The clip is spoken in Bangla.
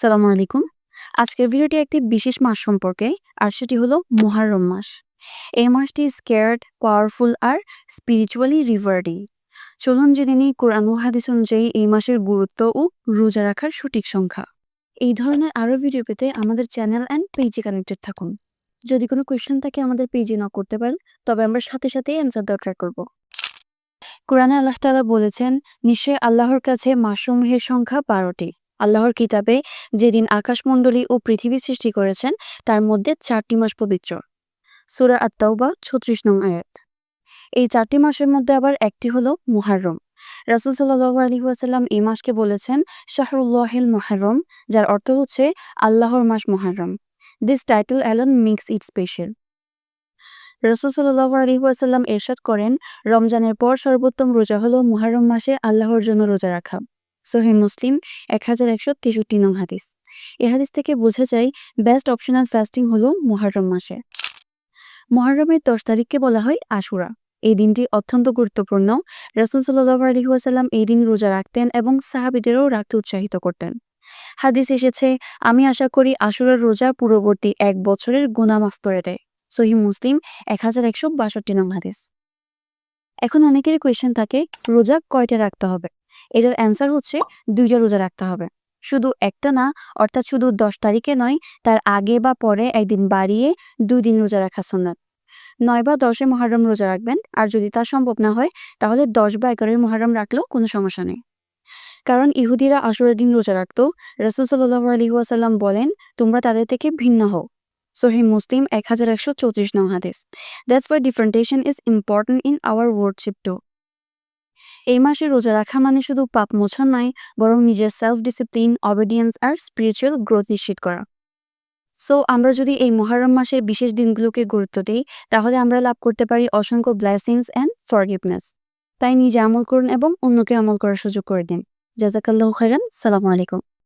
সালামু আলাইকুম। আজকের ভিডিওটি একটি বিশেষ মাস সম্পর্কে, আর সেটি হলো মুহররম মাস। এই মাসটি স্কেয়ার্ড, পাওয়ারফুল আর স্পিরিচুয়ালি রিভার্ডিং। চলুন জেনে নিই কোরআন ও হাদিস অনুযায়ী এই মাসের গুরুত্ব ও রোজা রাখার সঠিক সংখ্যা। এই ধরনের আরও ভিডিও পেতে আমাদের চ্যানেল অ্যান্ড পেজে কানেক্টেড থাকুন। যদি কোনো কোয়েশ্চেন থাকে আমাদের পেজে নক করতে পারেন, তবে আমরা সাথে সাথেই অ্যান্সার দেওয়ার ট্রাই করব। কোরআনে আল্লাহ তাআলা বলেছেন, নিশ্চয়ই আল্লাহর কাছে মাসসমূহের সংখ্যা 12টি। আল্লাহর কিতাবে যেদিন আকাশমণ্ডলী ও পৃথিবী সৃষ্টি করেছেন তার মধ্যে 4টি মাস পবিত্র। সূরা আত-তাওবা 36 নং আয়াত। এই 4টি মাসের মধ্যে আবার একটি হলো মুহররম। রাসূল সাল্লাল্লাহু আলাইহি ওয়াসাল্লাম এই মাসকে বলেছেন শাহরুল্লাহিল মুহররম, যার অর্থ হচ্ছে আল্লাহর মাস Muharram. This title alone makes it special. রাসূল সাল্লাল্লাহু আলাইহি ওয়াসাল্লাম ইরশাদ করেন, রমজানের পর সর্বোত্তম রোজা হলো মুহররম মাসে আল্লাহর জন্য রোজা রাখা। সহিহ মুসলিম 1163 নং হাদিস। এই হাদিস থেকে বোঝা যায় বেস্ট অপশনাল ফাস্টিং হলো মুহররম মাসে। মুহররমের 10 তারিখকে বলা হয় আশুরা। এই দিনটি অত্যন্ত গুরুত্বপূর্ণ। রাসূল সাল্লাল্লাহু আলাইহি ওয়াসাল্লাম এই দিন রোজা রাখতেন এবং সাহাবীদেরও রাখতে উৎসাহিত করতেন। হাদিস এসেছে, আমি আশা করি আশুরার রোজা পূর্ববর্তী 1 বছরের গুনাহ মাফ করে দেয়। সহিহ মুসলিম 1162 নং হাদিস। এখন অনেকেরই কোয়েশ্চেন থাকে, রোজা কয়টা রাখতে হবে? এটার অ্যান্সার হচ্ছে 2টা রোজা রাখতে হবে। শুধু একটা না, অর্থাৎ শুধু 10 তারিখে নয়, তার আগে বা পরে একদিন বাড়িয়ে 2 দিন রোজা রাখা সুন্নাত। 9 বা 10 মুহররম রোজা রাখবেন, আর যদি তা সম্ভব না হয় তাহলে 10 বা 11 মুহররম রাখলেও কোনো সমস্যা নেই। কারণ ইহুদিরা আশুরার দিন রোজা রাখত। রাসূল সাল্লাল্লাহু আলাইহি ওয়াসাল্লাম বলেন, তোমরা তাদের থেকে ভিন্ন হও। সহিহ মুসলিম 1134 নং হাদিস। That's why differentiation is important in our worship too. এই মাসে রোজা রাখা মানে শুধু পাপ মোছা নয়, বরং নিজের সেলফ ডিসিপ্লিন, অবিডিয়েন্স আর স্পিরিচুয়াল গ্রোথ নিশ্চিত করা। সো আমরা যদি এই মুহররম মাসের বিশেষ দিনগুলোকে গুরুত্ব দিই, তাহলে আমরা লাভ করতে পারি অসংখ্য ব্লেসিংস অ্যান্ড ফরগিভনেস। তাই নিজে আমল করুন এবং অন্যকে আমল করার সুযোগ করে দিন। জাযাকাল্লাহু খাইরান। সালামু আলাইকুম।